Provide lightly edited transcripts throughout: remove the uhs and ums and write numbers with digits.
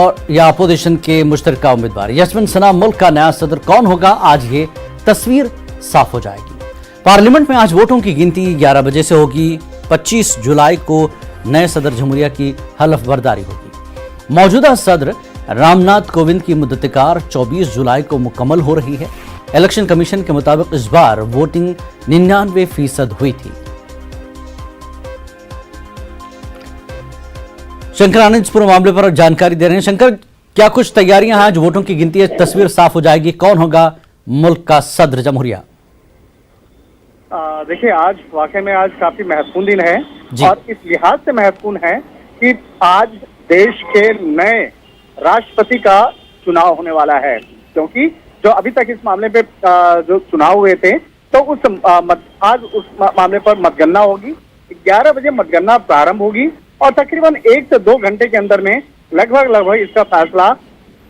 और या अपोजिशन के मुश्तरका उम्मीदवार यशवंत सिन्हा मुल्क का नया सदर कौन होगा, आज ये तस्वीर साफ हो जाएगी। पार्लियामेंट में आज वोटों की गिनती 11 बजे से होगी। 25 जुलाई को नए सदर जमहूरिया की हलफ बर्दारी होगी। मौजूदा सदर रामनाथ कोविंद की मुद्दतकार 24 जुलाई को मुकम्मल हो रही है। इलेक्शन कमीशन के मुताबिक इस बार वोटिंग 99% हुई थी। शंकर आनंद पूरे मामले पर जानकारी दे रहे हैं। शंकर, क्या कुछ तैयारियां हैं? आज वोटों की गिनती है, तस्वीर साफ हो जाएगी, कौन होगा मुल्क का सदर जमहूरिया? देखिए, आज वाकई में आज काफी महत्वपूर्ण दिन है और इस लिहाज से महत्वपूर्ण है कि आज देश के नए राष्ट्रपति का चुनाव होने वाला है, क्योंकि जो अभी तक इस मामले पे जो चुनाव हुए थे तो आज उस मामले पर मतगणना होगी। 11 बजे मतगणना प्रारंभ होगी और तकरीबन 1 से 2 घंटे के अंदर में लगभग इसका फैसला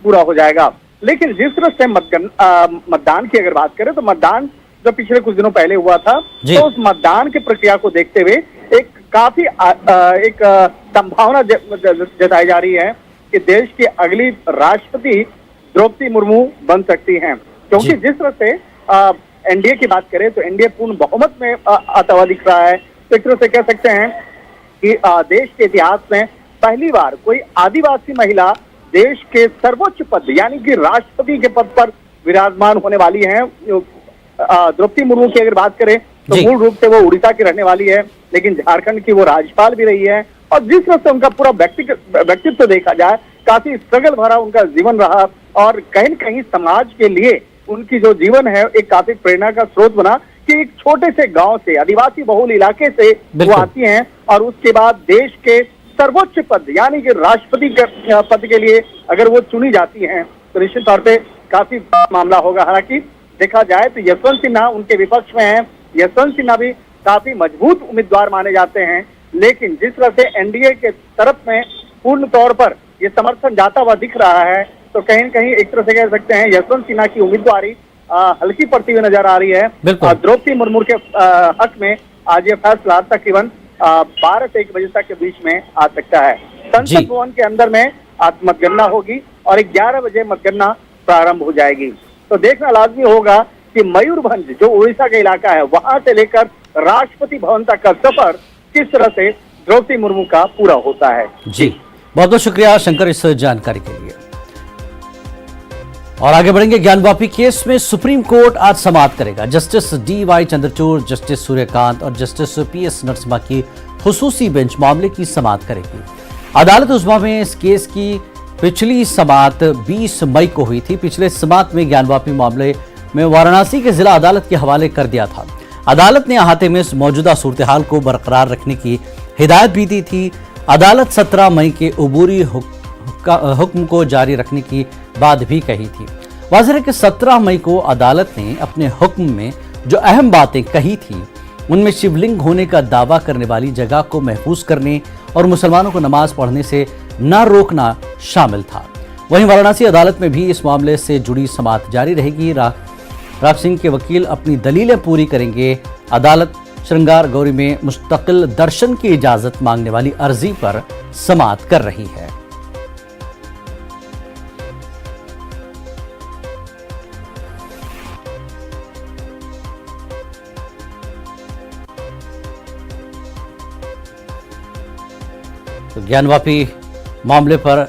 पूरा हो जाएगा। लेकिन जिस तरह से मतदान की अगर बात करें तो मतदान जो पिछले कुछ दिनों पहले हुआ था, तो उस मतदान की प्रक्रिया को देखते हुए एक काफी एक संभावना जताई जा रही है कि देश की अगली राष्ट्रपति द्रौपदी मुर्मू बन सकती हैं, क्योंकि जिस तरह से एनडीए की बात करें तो एनडीए पूर्ण बहुमत में आता हुआ दिख रहा है। तो एक तरह से कह सकते हैं कि देश के इतिहास में पहली बार कोई आदिवासी महिला देश के सर्वोच्च पद यानी कि राष्ट्रपति के पद पर विराजमान होने वाली हैं। द्रौपदी मुर्मू की अगर बात करें तो मूल रूप से वो उड़ीसा की रहने वाली है, लेकिन झारखंड की वो राज्यपाल भी रही है और जिस तरह से उनका पूरा व्यक्तित्व देखा जाए काफी स्ट्रगल भरा उनका जीवन रहा और कहीं न कहीं समाज के लिए उनकी जो जीवन है एक काफी प्रेरणा का स्रोत बना कि एक छोटे से गांव से, आदिवासी बहुल इलाके से वो आती हैं और उसके बाद देश के सर्वोच्च पद यानी कि राष्ट्रपति के पद के लिए अगर वो चुनी जाती हैं तो निश्चित तौर पे काफी मामला होगा। हालांकि देखा जाए तो यशवंत सिन्हा उनके विपक्ष में हैं। यशवंत सिन्हा भी काफी मजबूत उम्मीदवार माने जाते हैं, लेकिन जिस तरह से एनडीए के तरफ में पूर्ण तौर पर ये समर्थन जाता हुआ दिख रहा है तो कहीं न कहीं एक तरह से कह सकते हैं यशवंत सिन्हा की उम्मीदवारी हल्की पड़ती हुई नजर आ रही है। द्रौपदी मुर्मू के हक में आज ये फैसला तकरीबन 12 से 1 बजे तक के बीच में आ सकता है। संसद भवन के अंदर में आज मतगणना होगी और 11 बजे मतगणना प्रारंभ हो जाएगी। तो देखना लाजमी होगा कि मयूरभंज जो उड़ीसा का इलाका है वहां से लेकर राष्ट्रपति भवन तक का सफर किस तरह से द्रौपदी मुर्मू का पूरा होता है। जी, बहुत बहुत शुक्रिया शंकर इस जानकारी के लिए। और आगे बढ़ेंगे। ज्ञानवापी केस में सुप्रीम कोर्ट आज समाअत करेगा। Justice DY Chandrachud, justice Suryakant और जस्टिस PS नरसिम्हा की खुसूसी बेंच मामले की समाअत करेगी। अदालत उस्मा में इस केस की पिछली समाअत 20 मई को हुई थी। पिछले समाअत में ज्ञानवापी मामले में वाराणसी के जिला अदालत के हवाले कर दिया था। अदालत ने अहाते में मौजूदा सूरत हाल को बरकरार रखने की हिदायत भी दी थी। अदालत 17 मई के अबूरी हुक्म को जारी रखने की बात भी कही थी। वाज़ेह है कि 17 मई को अदालत ने अपने हुक्म में जो अहम बातें कही थी उनमें शिवलिंग होने का दावा करने वाली जगह को महफूज करने और मुसलमानों को नमाज पढ़ने से न रोकना शामिल था। वहीं वाराणसी अदालत में भी इस मामले से जुड़ी समाअत जारी रहेगी। राव सिंह के वकील अपनी दलीलें पूरी करेंगे। अदालत श्रृंगार गौरी में मुस्तकिल दर्शन की इजाजत मांगने वाली अर्जी पर समाअत कर रही है। तो ज्ञानवापी मामले पर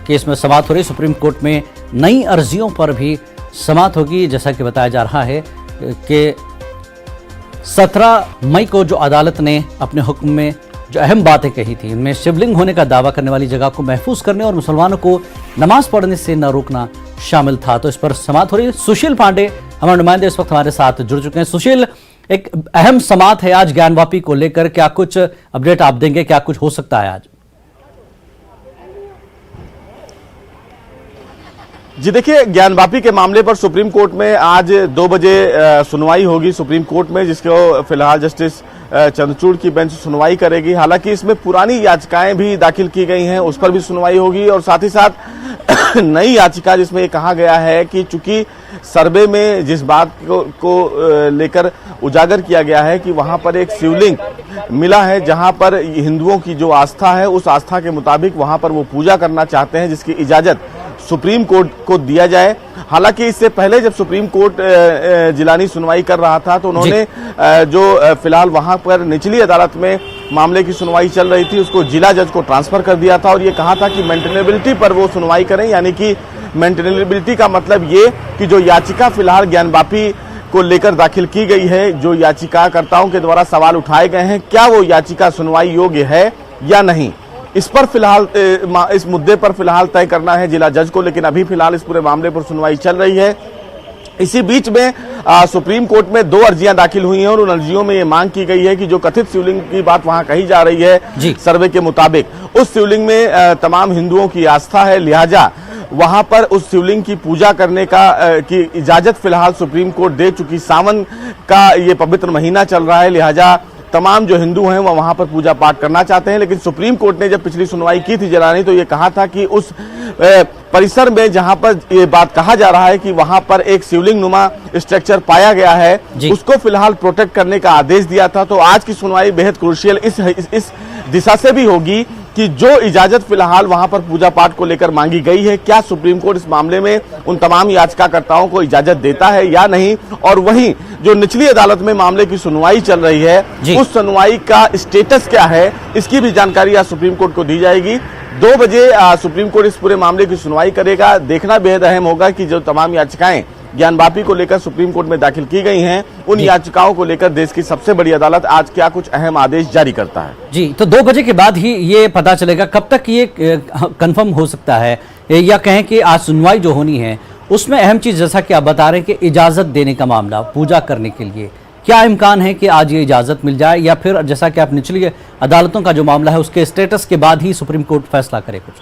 केस में समाअत हो रही। सुप्रीम कोर्ट में नई अर्जियों पर भी समाअत होगी। जैसा कि बताया जा रहा है कि 17 मई को जो अदालत ने अपने हुक्म में जो अहम बातें कही थी इनमें शिवलिंग होने का दावा करने वाली जगह को महफूज करने और मुसलमानों को नमाज पढ़ने से न रोकना शामिल था। तो इस पर समाअत हो रही है। सुशील पांडे हमारे नुमाइंदे इस वक्त हमारे साथ जुड़ चुके हैं। सुशील, एक अहम समाअत है आज ज्ञानवापी को लेकर, क्या कुछ अपडेट आप देंगे, क्या कुछ हो सकता है आज? जी देखिए, ज्ञानवापी के मामले पर सुप्रीम कोर्ट में आज 2 बजे सुनवाई होगी सुप्रीम कोर्ट में, जिसको फिलहाल जस्टिस चंद्रचूड़ की बेंच सुनवाई करेगी। हालांकि इसमें पुरानी याचिकाएं भी दाखिल की गई हैं, उस पर भी सुनवाई होगी और साथ ही साथ नई याचिका जिसमें ये कहा गया है कि चूंकि सर्वे में जिस बात को लेकर उजागर किया गया है कि वहां पर एक शिवलिंग मिला है जहां पर हिंदुओं की जो आस्था है उस आस्था के मुताबिक वहां पर वो पूजा करना चाहते हैं, जिसकी इजाजत सुप्रीम कोर्ट को दिया जाए। हालांकि इससे पहले जब सुप्रीम कोर्ट जिलानी सुनवाई कर रहा था तो उन्होंने जो फिलहाल वहां पर निचली अदालत में मामले की सुनवाई चल रही थी उसको जिला जज को ट्रांसफर कर दिया था और ये कहा था कि मेंटेनेबिलिटी पर वो सुनवाई करें, यानी कि मेंटेनेबिलिटी का मतलब ये कि जो याचिका फिलहाल ज्ञानवापी को लेकर दाखिल की गई है, जो याचिकाकर्ताओं के द्वारा सवाल उठाए गए हैं, क्या वो याचिका सुनवाई योग्य है या नहीं, इस पर फिलहाल इस मुद्दे पर फिलहाल तय करना है जिला जज को। लेकिन अभी फिलहाल इस पूरे मामले पर सुनवाई चल रही है। इसी बीच में सुप्रीम कोर्ट में 2 अर्जियां दाखिल हुई हैं और उन अर्जियों में ये मांग की गई है कि जो कथित शिवलिंग की बात वहां कही जा रही है सर्वे के मुताबिक उस शिवलिंग में तमाम हिंदुओं की आस्था है, लिहाजा वहां पर उस शिवलिंग की पूजा करने की इजाजत फिलहाल सुप्रीम कोर्ट दे चुकी। सावन का ये पवित्र महीना चल रहा है, लिहाजा तमाम जो हिंदू हैं वो वहां पर पूजा पाठ करना चाहते हैं। लेकिन सुप्रीम कोर्ट ने जब पिछली सुनवाई की थी जिलानी तो ये कहा था कि उस परिसर में जहां पर ये बात कहा जा रहा है कि वहां पर एक शिवलिंग नुमा स्ट्रक्चर पाया गया है उसको फिलहाल प्रोटेक्ट करने का आदेश दिया था। तो आज की सुनवाई बेहद क्रूशियल इस दिशा से भी होगी कि जो इजाजत फिलहाल वहां पर पूजा पाठ को लेकर मांगी गई है, क्या सुप्रीम कोर्ट इस मामले में उन तमाम याचिकाकर्ताओं को इजाजत देता है या नहीं, और वहीं जो निचली अदालत में मामले की सुनवाई चल रही है उस सुनवाई का स्टेटस क्या है, इसकी भी जानकारी आज सुप्रीम कोर्ट को दी जाएगी। 2 बजे सुप्रीम कोर्ट इस पूरे मामले की सुनवाई करेगा। देखना बेहद अहम होगा कि जो तमाम याचिकाएं ज्ञानवापी को लेकर सुप्रीम कोर्ट में दाखिल की गई हैं उन याचिकाओं को लेकर देश की सबसे बड़ी अदालत आज क्या कुछ अहम आदेश जारी करता है। जी, तो 2 बजे के बाद ही ये पता चलेगा। कब तक ये कंफर्म हो सकता है या कहें कि आज सुनवाई जो होनी है उसमें अहम चीज जैसा कि आप बता रहे हैं कि इजाजत देने का मामला पूजा करने के लिए, क्या इम्कान है कि आज ये इजाजत मिल जाए या फिर जैसा कि आप निचली अदालतों का जो मामला है उसके स्टेटस के बाद ही सुप्रीम कोर्ट फैसला करे कुछ?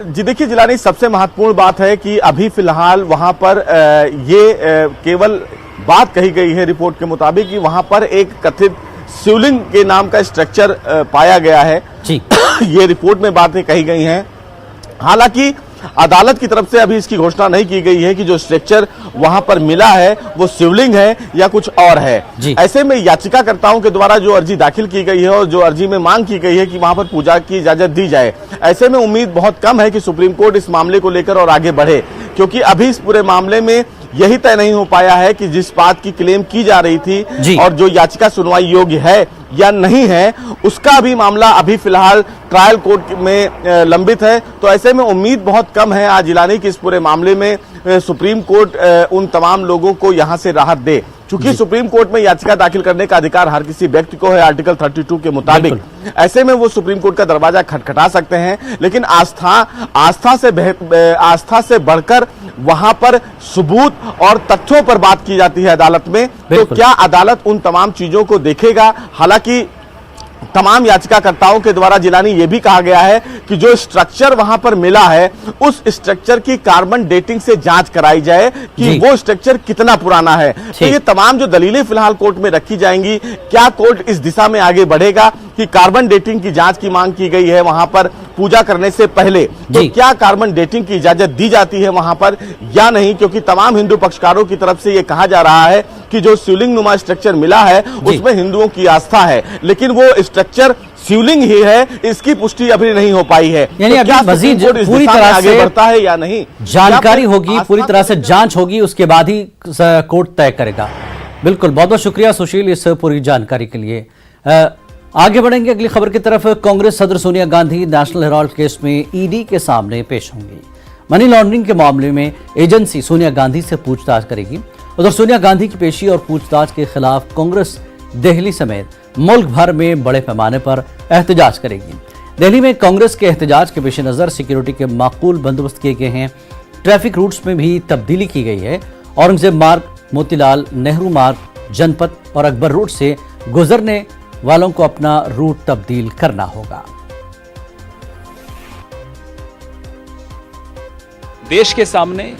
जी देखिए जिलानी, सबसे महत्वपूर्ण बात है कि अभी फिलहाल वहां पर केवल बात कही गई है रिपोर्ट के मुताबिक कि वहां पर एक कथित शिवलिंग के नाम का स्ट्रक्चर पाया गया है जी। ये रिपोर्ट में बातें कही गई हैं। हालांकि अदालत की तरफ से अभी इसकी घोषणा नहीं की गई है कि जो स्ट्रक्चर वहां पर मिला है वो शिवलिंग है या कुछ और है। ऐसे में याचिकाकर्ताओं के द्वारा जो अर्जी दाखिल की गई है और जो अर्जी में मांग की गई है कि वहां पर पूजा की इजाजत दी जाए, ऐसे में उम्मीद बहुत कम है कि सुप्रीम कोर्ट इस मामले को लेकर और आगे बढ़े, क्योंकि अभी इस पूरे मामले में यही तय नहीं हो पाया है कि जिस बात की क्लेम की जा रही थी और जो याचिका सुनवाई योग्य है या नहीं है, उसका भी मामला अभी फिलहाल ट्रायल कोर्ट में लंबित है। तो ऐसे में उम्मीद बहुत कम है आज जिलानी की इस पूरे मामले में सुप्रीम कोर्ट उन तमाम लोगों को यहां से राहत दे। चूंकि सुप्रीम कोर्ट में याचिका दाखिल करने का अधिकार हर किसी व्यक्ति को है आर्टिकल 32 के मुताबिक, ऐसे में वो सुप्रीम कोर्ट का दरवाजा खटखटा सकते हैं। लेकिन आस्था से बढ़कर वहां पर सबूत और तथ्यों पर बात की जाती है अदालत में, तो क्या अदालत उन तमाम चीजों को देखेगा? हालांकि तमाम याचिकाकर्ताओं के द्वारा जिलानी ये भी कहा गया है कि जो स्ट्रक्चर वहां पर मिला है उस स्ट्रक्चर की कार्बन डेटिंग से जांच कराई जाए कि वो स्ट्रक्चर कितना पुराना है। तो ये तमाम जो दलीलें फिलहाल कोर्ट में रखी जाएंगी, क्या कोर्ट इस दिशा में आगे बढ़ेगा कि कार्बन डेटिंग की जांच की मांग की गई है वहां पर पूजा करने से पहले, तो क्या कार्बन डेटिंग की इजाजत दी जाती है वहां पर या नहीं? क्योंकि तमाम हिंदू पक्षकारों की तरफ से यह कहा जा रहा है कि जो शिवलिंग नुमा स्ट्रक्चर मिला है उसमें हिंदुओं की आस्था है, लेकिन वो स्ट्रक्चर शिवलिंग ही है, इसकी पुष्टि अभी नहीं हो पाई है। यानी तो क्या मजीद पूरी तरह आगे बढ़ता है या नहीं, जानकारी होगी, पूरी तरह से जांच होगी, उसके बाद ही कोर्ट तय करेगा। बिल्कुल, बहुत बहुत शुक्रिया सुशील इस पूरी जानकारी के लिए। आगे बढ़ेंगे अगली खबर की तरफ। कांग्रेस सदर Sonia Gandhi national Herald case में ईडी के सामने पेश होंगी। मनी लॉन्ड्रिंग के मामले में एजेंसी सोनिया गांधी से पूछताछ करेगी। उधर सोनिया गांधी की पेशी और पूछताछ के खिलाफ कांग्रेस दिल्ली समेत मुल्क भर में बड़े पैमाने पर एहतजाज करेगी। दिल्ली में कांग्रेस के एहतजाज के पेश नजर सिक्योरिटी के माकूल बंदोबस्त किए गए हैं। ट्रैफिक रूट्स में भी तब्दीली की गई है। औरंगजेब मार्ग, मोतीलाल नेहरू मार्ग, जनपथ और अकबर रूट से गुजरने वालों को अपना रूट तब्दील करना होगा। देश के सामने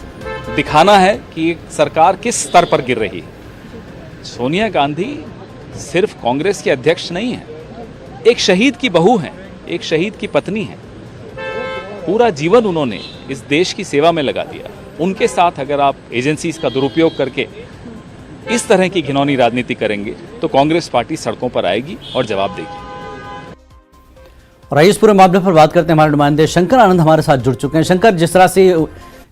दिखाना है कि सरकार किस स्तर पर गिर रही है। सोनिया गांधी सिर्फ कांग्रेस के अध्यक्ष नहीं है, एक शहीद की बहू हैं, एक शहीद की पत्नी हैं, पूरा जीवन उन्होंने इस देश की सेवा में लगा दिया। उनके साथ अगर आप एजेंसीज का दुरुपयोग करके इस तरह की घिनौनी राजनीति करेंगे तो कांग्रेस पार्टी सड़कों पर आएगी और जवाब देगी। और आइए इस पूरे मामले पर बात करते हैं। हमारे नुमाइंदे शंकर आनंद हमारे साथ जुड़ चुके हैं। शंकर, जिस तरह से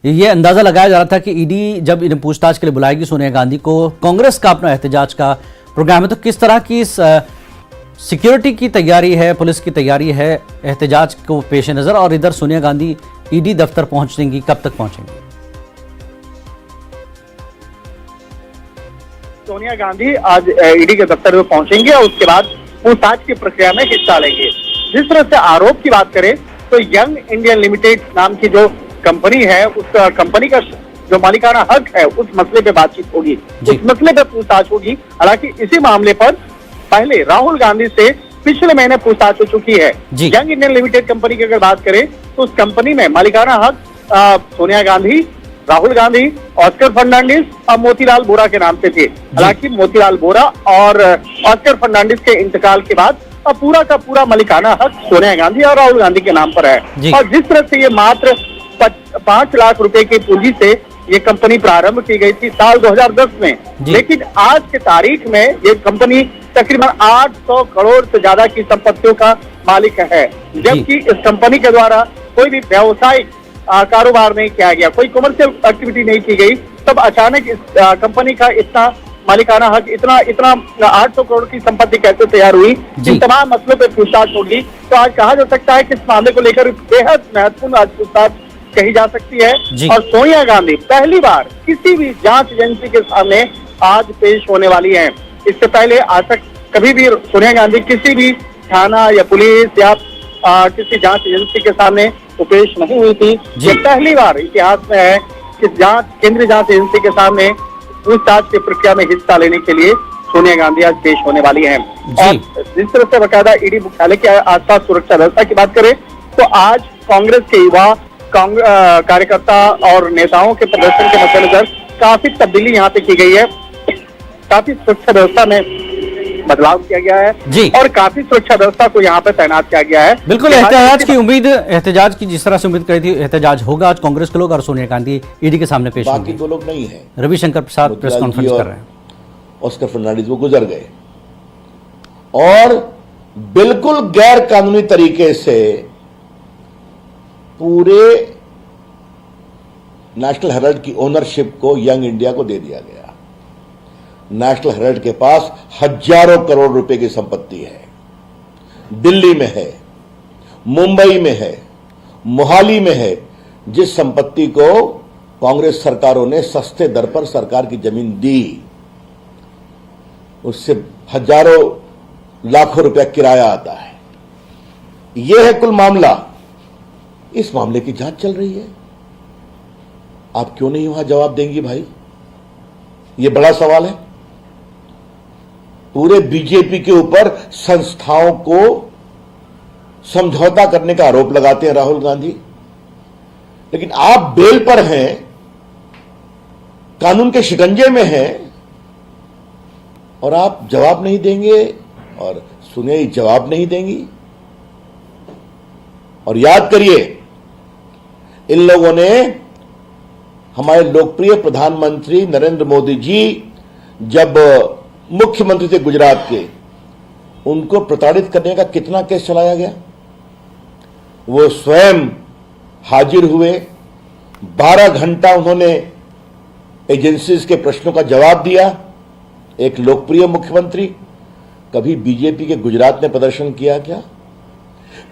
ये अंदाजा लगाया जा रहा था कि ईडी जब इन्हें पूछताछ के लिए बुलाएगी सोनिया गांधी को, कांग्रेस का अपना एहतजाज का प्रोग्राम है, तो किस तरह की सिक्योरिटी की तैयारी है, पुलिस की तैयारी है एहतजाज को पेश नजर, और इधर सोनिया गांधी ईडी दफ्तर पहुंचेंगी, कब तक पहुंचेंगी? सोनिया गांधी आज ईडी के दफ्तर में पहुंचेंगे और उसके बाद पूछताछ की प्रक्रिया में हिस्सा लेंगे। जिस तरह से आरोप की बात करें तो यंग इंडियन लिमिटेड नाम की जो कंपनी है, उस कंपनी का जो मालिकाना हक है, उस मसले पे बातचीत होगी, उस मसले पे पूछताछ होगी। हालांकि इसी मामले पर पहले राहुल गांधी से पिछले महीने पूछताछ हो चुकी है। यंग इंडियन लिमिटेड कंपनी की अगर बात करें तो उस कंपनी में मालिकाना हक सोनिया गांधी, राहुल गांधी, ऑस्कर फर्नांडिस और मोतीलाल वोरा के नाम से थे। हालांकि मोतीलाल वोरा और ऑस्कर फर्नांडिस के इंतकाल के बाद अब पूरा का पूरा मालिकाना हक सोनिया गांधी और राहुल गांधी के नाम पर है। और जिस तरह से ये मात्र 5 लाख रुपए की पूंजी से ये कंपनी प्रारंभ की गई थी साल 2010 में, लेकिन आज के तारीख में ये कंपनी तकरीबन 800 करोड़ से ज्यादा की संपत्तियों का मालिक है। जबकि इस कंपनी के द्वारा कोई भी व्यावसायिक कारोबार नहीं किया गया, कोई कमर्शियल एक्टिविटी नहीं की गई। तब अचानक इस कंपनी का इतना मालिकाना हक, इतना 800 करोड़ की संपत्ति कैसे तैयार हुई, इन तमाम मसलों पर पूछताछ होगी। तो आज कहा जा सकता है कि इस मामले को लेकर बेहद महत्वपूर्ण आज पूछताछ कही जा सकती है। और सोनिया गांधी पहली बार किसी भी जांच एजेंसी के सामने आज पेश होने वाली हैं। इससे पहले आज तक कभी भी सोनिया गांधी किसी भी थाना या पुलिस या किसी जांच एजेंसी के सामने वो पेश नहीं हुई थी। ये पहली बार इतिहास में है कि केंद्रीय जांच एजेंसी के सामने पूछताछ की प्रक्रिया में हिस्सा लेने के लिए सोनिया गांधी आज पेश होने वाली हैं। और जिस तरह से बाकायदा ईडी मुख्यालय के आसपास सुरक्षा व्यवस्था की बात करें तो आज कांग्रेस के युवा कार्यकर्ता और नेताओं के प्रदर्शन के मद्देनजर काफी तब्दीली यहाँ पे की गई है। काफी सुरक्षा व्यवस्था में बदलाव किया गया है और काफी सुरक्षा व्यवस्था को यहाँ पे तैनात किया गया है। बिल्कुल एहतजाज की जिस तरह से उम्मीद करी थी, एहतजाज होगा आज कांग्रेस के लोग और सोनिया गांधी ईडी के सामने पेश होंगे। बाकी 2 लोग नहीं है। रविशंकर प्रसाद प्रेस कॉन्फ्रेंस कर रहे हैं। ऑस्कर फर्नांडिस वो गुजर गए और बिल्कुल गैर कानूनी तरीके से पूरे नेशनल हेराल्ड की ओनरशिप को यंग इंडिया को दे दिया गया। नेशनल हेराल्ड के पास हजारों करोड़ रुपए की संपत्ति है। दिल्ली में है, मुंबई में है, मोहाली में है। जिस संपत्ति को कांग्रेस सरकारों ने सस्ते दर पर सरकार की जमीन दी, उससे हजारों लाखों रुपया किराया आता है। यह है कुल मामला। इस मामले की जांच चल रही है। आप क्यों नहीं वहां जवाब देंगी भाई? यह बड़ा सवाल है। पूरे बीजेपी के ऊपर संस्थाओं को समझौता करने का आरोप लगाते हैं राहुल गांधी, लेकिन आप बेल पर हैं, कानून के शिकंजे में हैं और आप जवाब नहीं देंगे और सुनिए जवाब नहीं देंगी। और याद करिए, इन लोगों ने हमारे लोकप्रिय प्रधानमंत्री नरेंद्र मोदी जी जब मुख्यमंत्री थे गुजरात के, उनको प्रताड़ित करने का कितना केस चलाया गया। वो स्वयं हाजिर हुए, 12 घंटा उन्होंने एजेंसीज के प्रश्नों का जवाब दिया। एक लोकप्रिय मुख्यमंत्री। कभी बीजेपी के गुजरात ने प्रदर्शन किया क्या?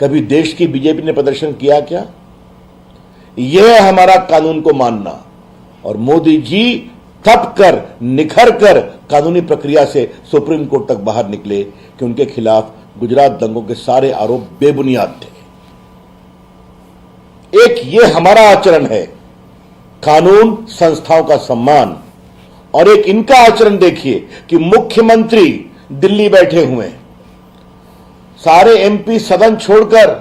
कभी देश की बीजेपी ने प्रदर्शन किया क्या? यह है हमारा कानून को मानना। और मोदी जी तप कर निखर कर कानूनी प्रक्रिया से सुप्रीम कोर्ट तक बाहर निकले कि उनके खिलाफ गुजरात दंगों के सारे आरोप बेबुनियाद थे। एक ये हमारा आचरण है, कानून, संस्थाओं का सम्मान। और एक इनका आचरण देखिए कि मुख्यमंत्री दिल्ली बैठे हुए हैं, सारे एमपी सदन छोड़कर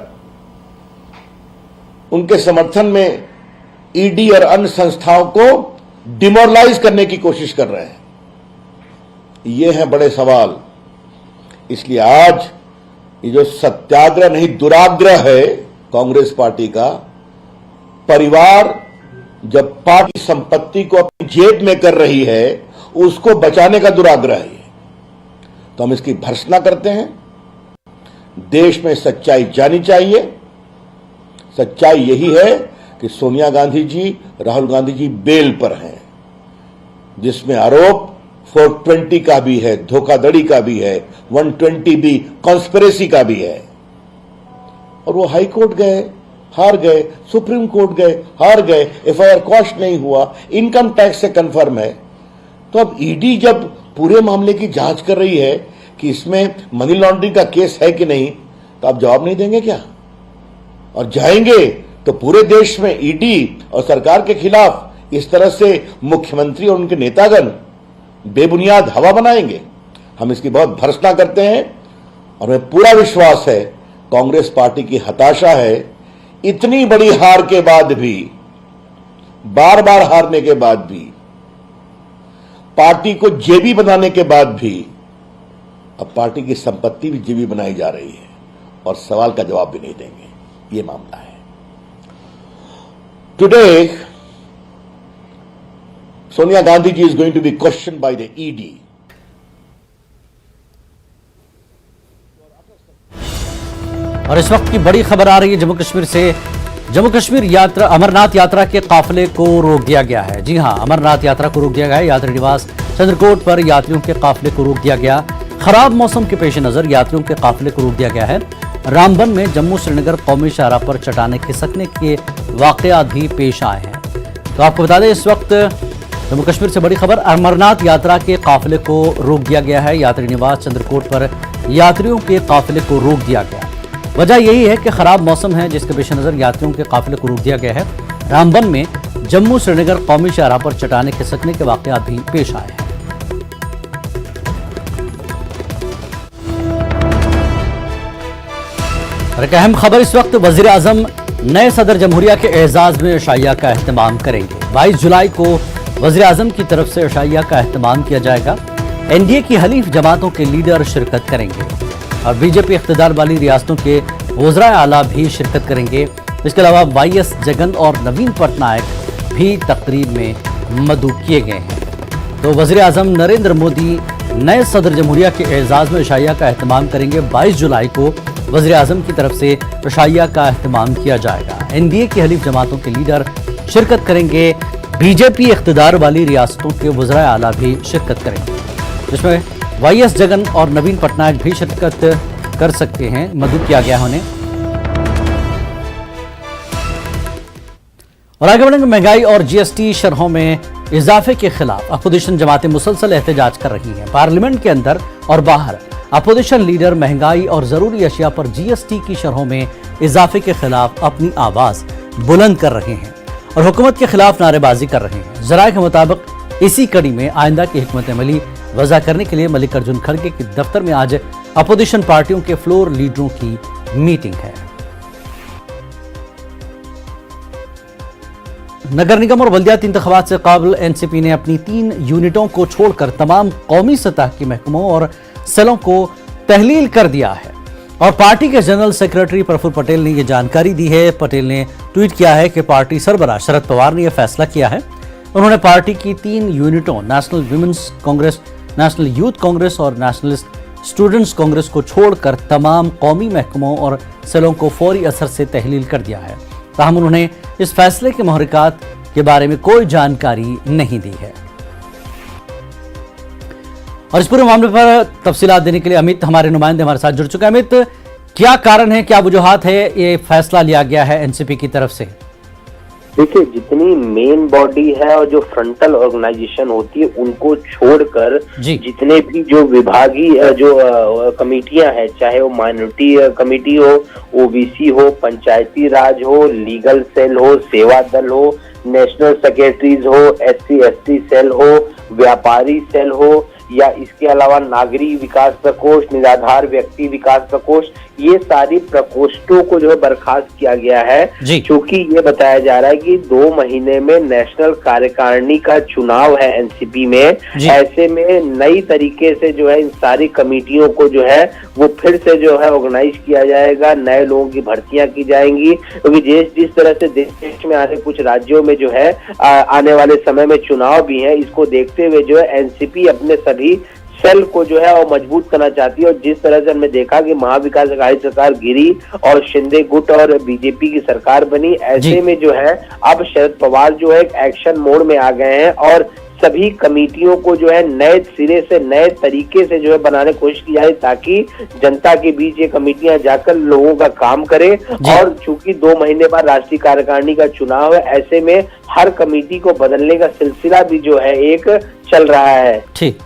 उनके समर्थन में ईडी और अन्य संस्थाओं को डिमोरलाइज करने की कोशिश कर रहे हैं। ये हैं बड़े सवाल। इसलिए आज ये जो सत्याग्रह नहीं दुराग्रह है कांग्रेस पार्टी का, परिवार जब पार्टी संपत्ति को अपनी जेब में कर रही है उसको बचाने का दुराग्रह है। तो हम इसकी भर्त्सना करते हैं। देश में सच्चाई जानी चाहिए। सच्चाई यही है कि सोनिया गांधी जी, राहुल गांधी जी बेल पर हैं, जिसमें आरोप 420 का भी है, धोखाधड़ी का भी है, 120 भी कॉन्स्पिरेसी का भी है। और वो हाई कोर्ट गए, हार गए, सुप्रीम कोर्ट गए, हार गए, एफआईआर क्वॉश नहीं हुआ, इनकम टैक्स से कंफर्म है। तो अब ईडी जब पूरे मामले की जांच कर रही है कि इसमें मनी लॉन्ड्रिंग का केस है कि नहीं, तो आप जवाब नहीं देंगे क्या? और जाएंगे तो पूरे देश में ईडी और सरकार के खिलाफ इस तरह से मुख्यमंत्री और उनके नेतागण बेबुनियाद हवा बनाएंगे। हम इसकी बहुत भर्त्सना करते हैं और हमें पूरा विश्वास है कांग्रेस पार्टी की हताशा है। इतनी बड़ी हार के बाद भी, बार बार हारने के बाद भी, पार्टी को जेबी बनाने के बाद भी अब पार्टी की संपत्ति भी जेबी बनाई जा रही है और सवाल का जवाब भी नहीं देंगे। ये मामला है। Today Sonia Gandhi ji is going to be question by the ED. और इस वक्त की बड़ी खबर आ रही है जम्मू कश्मीर से। जम्मू कश्मीर यात्रा, अमरनाथ यात्रा के काफिले को रोक दिया गया है। जी हां, अमरनाथ यात्रा को रोक दिया गया है। यात्री निवास चंद्रकोट पर यात्रियों के काफिले को रोक दिया गया। खराब मौसम के पेश नजर यात्रियों के काफिले को रोक दिया गया है। रामबन में जम्मू श्रीनगर कौमी शाहराह पर चट्टानें खिसकने के वाकयात भी पेश आए हैं। तो आपको बता दें, इस वक्त जम्मू कश्मीर से बड़ी खबर, अमरनाथ यात्रा के काफिले को रोक दिया गया है। यात्री निवास चंद्रकोट पर यात्रियों के काफिले को रोक दिया गया। वजह यही है कि खराब मौसम है, जिसके पेश नजर यात्रियों के काफिले को रोक दिया गया है। रामबन में जम्मू श्रीनगर कौमी शाहराह पर चट्टानें खिसकने के वाकयात भी पेश आए हैं। और एक अहम खबर इस वक्त, वजीर आजम नए सदर जमहूरिया के एजाज में इशाइया का एहतमाम करेंगे। 22 जुलाई को वजीर आजम की तरफ से इशाइया का एहतमाम किया जाएगा। एनडीए की हलीफ जमातों के लीडर शिरकत करेंगे और बीजेपी इख्तिदार वाली रियासतों के वज़राए आला भी शिरकत करेंगे। इसके अलावा वाईएस जगन और नवीन पटनायक भी तकरीब में मदऊ किए गए हैं। तो वज़ीर आज़म नरेंद्र मोदी नए सदर जमहूरिया के एजाज़ में इशाइया का एहतमाम करेंगे। 22 जुलाई को वज़ीर आज़म की तरफ से इशाइया का एहतमाम किया जाएगा। एनडीए की हलीफ जमातों के लीडर शिरकत करेंगे। बीजेपी इख्तिदार वाली रियासतों के वज़राए आला भी शिरकत करेंगे, जिसमें वाईएस जगन और नवीन पटनायक भी शिरकत कर सकते हैं। मदऊ किया गया उन्हें। और आगे बढ़ेंगे, महंगाई और जीएसटी शरहों में इजाफे के खिलाफ अपोजिशन जमातें मुसलसल एहतजाज कर रही हैं। पार्लियामेंट के अंदर और बाहर अपोजिशन लीडर महंगाई और जरूरी अशिया पर जीएसटी की शरहों में इजाफे के खिलाफ अपनी आवाज बुलंद कर रहे हैं और हुकूमत के खिलाफ नारेबाजी कर रहे हैं। जराये के मुताबिक इसी कड़ी में आइंदा की हिकमत अमली वज़ा करने के लिए मल्लिकार्जुन खड़गे के दफ्तर में आज अपोजिशन पार्टियों के फ्लोर लीडरों की मीटिंग है। नगर निगम और बल्दियाती इंतखाबात से काबिल एनसीपी ने अपनी 3 यूनिटों को छोड़कर तमाम कौमी सतह के महकमों और सेलों को तहलील कर दिया है और पार्टी के जनरल सेक्रेटरी प्रफुल्ल पटेल ने यह जानकारी दी है। पटेल ने ट्वीट किया है कि पार्टी सरबराह शरद पवार ने यह फैसला किया है। उन्होंने पार्टी की 3 यूनिटों national women's congress, national youth congress और नेशनलिस्ट स्टूडेंट्स कांग्रेस को छोड़कर तमाम कौमी महकमों और सेलों को फौरी असर से तहलील कर दिया है। ताहम उन्होंने इस फैसले के महरिकात के बारे में कोई जानकारी नहीं दी है। और इस पूरे मामले पर तफसीलात देने के लिए अमित, हमारे नुमाइंदे, हमारे साथ जुड़ चुके हैं। अमित, क्या कारण है, क्या वजूहात है ये फैसला लिया गया है एनसीपी की तरफ से? देखिए, जितनी मेन बॉडी है और जो फ्रंटल ऑर्गेनाइजेशन होती है उनको छोड़कर जितने भी जो विभागीय जो कमेटियां हैं, चाहे वो माइनॉरिटी कमेटी हो, ओबीसी हो, पंचायती राज हो, लीगल सेल हो, सेवा दल हो, नेशनल सेक्रेटरीज हो, एससी एसटी सेल हो, व्यापारी सेल हो, या इसके अलावा नागरिक विकास प्रकोष्ठ, निराधार व्यक्ति विकास प्रकोष्ठ, ये सारी प्रकोष्ठों को जो है बर्खास्त किया गया है, क्योंकि ये बताया जा रहा है कि 2 महीने में नेशनल कार्यकारिणी का चुनाव है एनसीपी में। ऐसे में नई तरीके से जो है इन सारी कमेटियों को जो है वो फिर से जो है ऑर्गेनाइज किया जाएगा, नए लोगों की भर्तियां की जाएंगी, क्योंकि जिस तरह से देश में आने कुछ राज्यों में जो है आने वाले समय में चुनाव भी है, इसको देखते हुए जो है एनसीपी अपने सभी सेल को जो है वो मजबूत करना चाहती है। और जिस तरह से हमने देखा कि महाविकास अघाड़ी सरकार गिरी और शिंदे गुट और बीजेपी की सरकार बनी, ऐसे में जो है अब शरद पवार जो है एक्शन मोड में आ गए हैं और सभी कमेटियों को जो है नए सिरे से नए तरीके से जो है बनाने की कोशिश की जाए, ताकि जनता के बीच ये कमेटियां जाकर लोगों का काम करे। और चूंकि 2 महीने बाद राष्ट्रीय कार्यकारिणी का चुनाव है, ऐसे में हर कमेटी को बदलने का सिलसिला भी जो है एक चल रहा है। ठीक।